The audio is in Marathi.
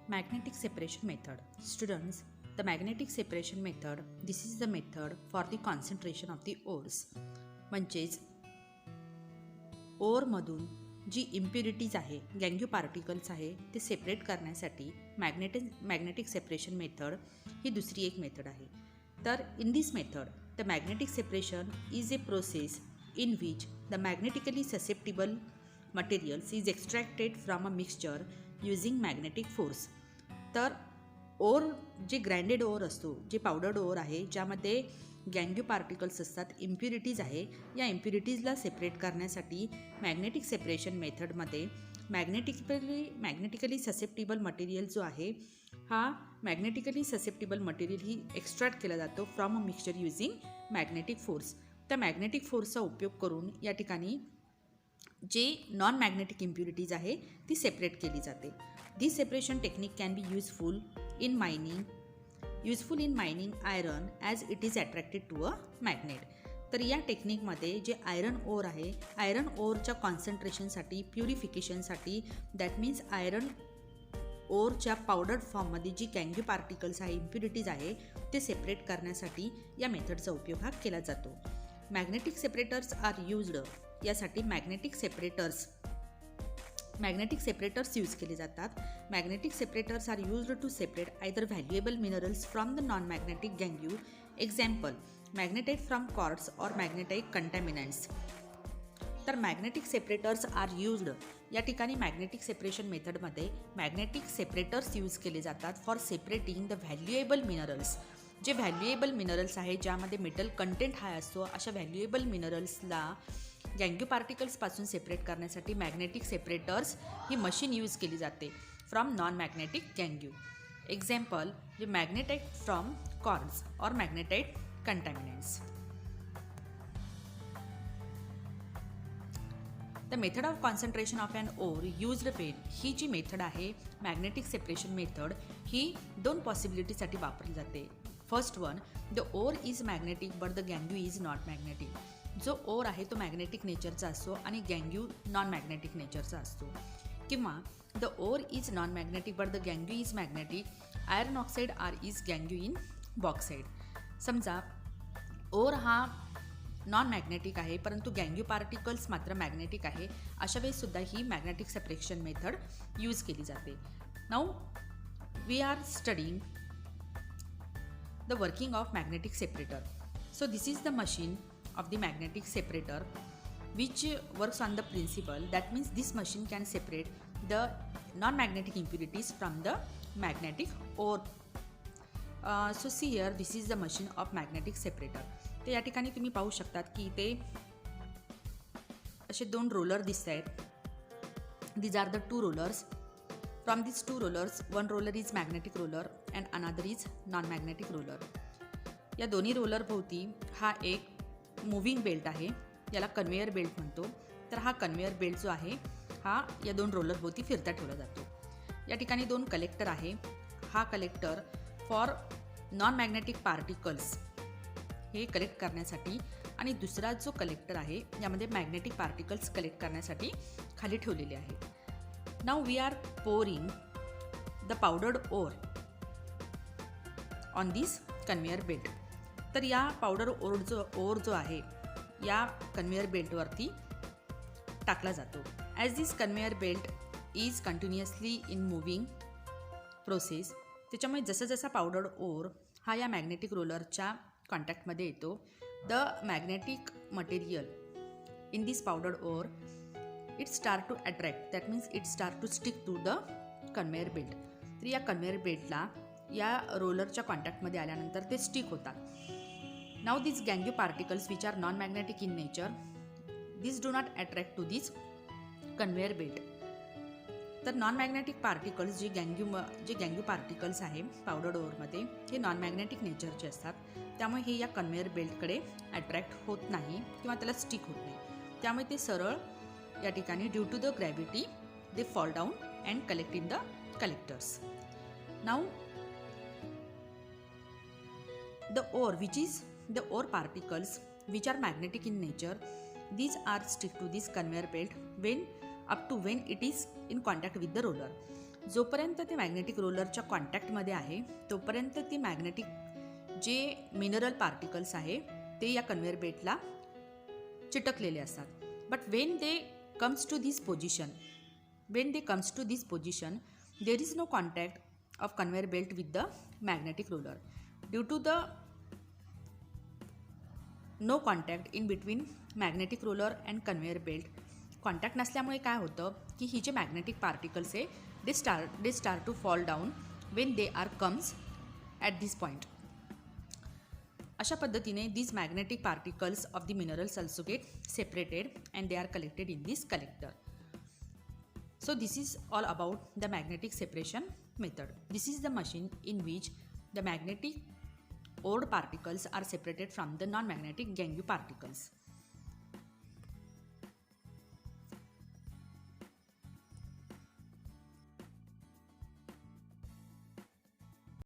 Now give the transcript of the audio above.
Magnetic separation method. Students, the magnetic separation method, this is the method for the concentration of the ores. म्हणजेच ओरमधून जी इम्प्युरिटीज आहे, गँग्यू पार्टिकल्स आहे, ते सेपरेट करण्यासाठी मॅग्नेटिक सेपरेशन मेथड ही दुसरी एक मेथड आहे. तर in this method the magnetic separation is a process in which the magnetically susceptible materials is extracted from a mixture using magnetic force. तर ओर जे ग्राइंडेड ओर असतो, जे पावडर्ड ओर आहे, ज्यामध्ये गँग्यू पार्टिकल्स असतात, इम्प्युरिटीज आहे, या इम्प्युरिटीजला सेपरेट करण्यासाठी मॅग्नेटिक सेपरेशन मेथडमध्ये मॅग्नेटिकली ससेप्टिबल मटेरियल जो आहे, हा मॅग्नेटिकली ससेप्टिबल मटेरियल ही एक्स्ट्रॅक्ट केला जातो from a mixture using magnetic force. त्या मॅग्नेटिक फोर्सचा उपयोग करून या ठिकाणी जे नॉन मॅग्नेटिक इम्प्युरिटीज आहे ती सेपरेट केली जाते. This separation technique can be useful in mining iron as it is attracted to a magnet. तर या टेक्निकमध्ये जे आयरन ओर आहे, आयरन ओरच्या कॉन्सन्ट्रेशनसाठी, प्युरिफिकेशनसाठी, दॅट मीन्स आयरन ओरच्या पावडर्ड फॉर्ममध्ये जी गँग्यू पार्टिकल्स आहे, इम्प्युरिटीज आहे, ते सेपरेट करण्यासाठी या मेथडचा उपयोग हा केला जातो. मॅग्नेटिक सेपरेटर्स आर युज्ड, यासाठी मॅग्नेटिक सेपरेटर्स यूज केले जातात. Magnetic separators are used to separate either valuable minerals from the non magnetic गँग्यू. एक्झाम्पल, मॅग्नेटाइट फ्रॉम क्वार्ट्स और मॅग्नेटाइट कंटॅमिनंट्स. तर मॅग्नेटिक सेपरेटर्स आर युज्ड, या ठिकाणी मॅग्नेटिक सेपरेशन मेथडमध्ये मॅग्नेटिक सेपरेटर्स यूज केले जातात for separating the valuable minerals. जे व्हॅल्युएबल मिनरल्स आहे, ज्यामध्ये मेटल कंटेंट हाय असतो, अशा व्हॅल्युएबल मिनरल्सला गँग्यू पार्टिकल्सपासून सेपरेट करण्यासाठी मॅग्नेटिक सेपरेटर्स ही मशीन यूज केली जाते फ्रॉम नॉन मॅग्नेटिक गँग्यू. एक्झाम्पल, जे मॅग्नेटाइट फ्रॉम कॉर्न्स और magnetite contaminants. The method of concentration of an ore used पेन, ही जी मेथड आहे मॅग्नेटिक सेपरेशन मेथड, ही दोन पॉसिबिलिटीसाठी वापरली जाते. First one, the ore is magnetic but the गँग्यू इज नॉट मॅग्नेटिक. जो ओर आहे तो मॅग्नेटिक नेचरचा असतो आणि गँग्यू नॉन मॅग्नेटिक नेचरचा असतो. किंवा the ore is non magnetic but the गँग्यू is magnetic. Iron oxide R is गँग्यू in बॉक्साईड. समजा ओर हा नॉन मॅग्नेटिक आहे, परंतु गँग्यू पार्टिकल्स मात्र मॅग्नेटिक आहे. अशा वेळेससुद्धा ही मॅग्नेटिक सेपरेशन मेथड यूज केली जाते. Now we are studying the working of magnetic separator. So this is the machine of the magnetic separator which works on the principle, that means this machine can separate the non-magnetic impurities from the magnetic ore. So see here, this is the machine of magnetic separator. तर या ठिकाणी तुम्ही पाहू शकतात की ते असे दोन रोलर दिसत आहेत. These are the two rollers. From these two rollers, one roller is magnetic roller and another is non-magnetic roller. या दोन्ही रोलर भोवती हा एक मूव्हिंग बेल्ट आहे, याला कन्वेयर बेल्ट म्हणतो. तर हा कन्वेयर बेल्ट जो आहे हा या दोन रोलर भोवती फिरता ठेवला जातो. या ठिकाणी दोन कलेक्टर आहे. हा collector for non magnetic particles हे कलेक्ट करण्यासाठी आणि दुसरा जो कलेक्टर आहे यामध्ये मॅग्नेटिक पार्टिकल्स कलेक्ट करण्यासाठी खाली ठेवलेले आहे. Now we are pouring the powdered ore on this conveyor belt. तर या पावडर ओर जो आहे या कन्वेयर बेल्टवरती टाकला जातो. As this conveyor belt is continuously in moving process, त्याच्यामुळे जसं जसा पावडर ओर हा या मॅग्नेटिक रोलरच्या कॉन्टॅक्टमध्ये येतो, the magnetic material in this powder or it start to attract, that means it start to stick to the conveyor belt. तर या कन्वेयर बेल्टला या रोलरच्या कॉन्टॅक्टमध्ये आल्यानंतर ते स्टिक होतात. Now these gangio particles which are non-magnetic in nature, these do not attract to this conveyor belt. तर नॉन मॅग्नेटिक पार्टिकल्स जे गँग्यू पार्टिकल्स आहे पावडर ओरमध्ये, हे नॉन मॅग्नेटिक नेचरचे असतात. त्यामुळे हे या कन्वेयर बेल्टकडे अट्रॅक्ट होत नाही किंवा त्याला स्टिक होत नाही. त्यामुळे ते सरळ या ठिकाणी due to the gravity they fall down and collect in the collectors. Now the ore particles which are magnetic in nature, these are stick to this conveyor belt when it is in contact with the roller. जोपर्यंत ते मॅग्नेटिक रोलरच्या कॉन्टॅक्टमध्ये आहे तोपर्यंत ती मॅग्नेटिक जे मिनरल पार्टिकल्स आहे ते या कन्व्हेयर बेल्टला चिटकलेले असतात. But when they comes to this position there is no contact of conveyor belt with the magnetic roller. Due to the no contact in between magnetic roller and conveyor belt, contact नसल्यामुळे काय होतं की ही जे मॅग्नेटिक पार्टिकल्स आहे they start to fall down when they are comes at this point. अशा पद्धतीने these magnetic particles of the minerals also get separated and they are collected in this collector. So this is all about the magnetic separation method. This is the machine in which the magnetic ored particles are separated from the non-magnetic gangue particles.